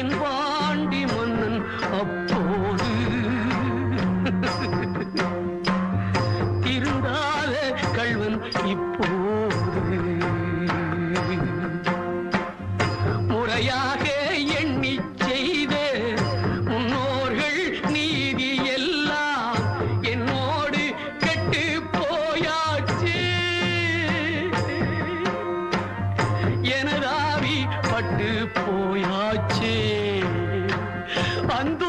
தென்பாண்டி மன்னன் அப்போது திருந்தாத கள்வன் இப்போது முறையாக எண்ணி செய்த முன்னோர்கள் நீதி எல்லாம் என்னோடு கெட்டு போயாச்சு. எனதாவி பட்டு போயாச்சு. அந்த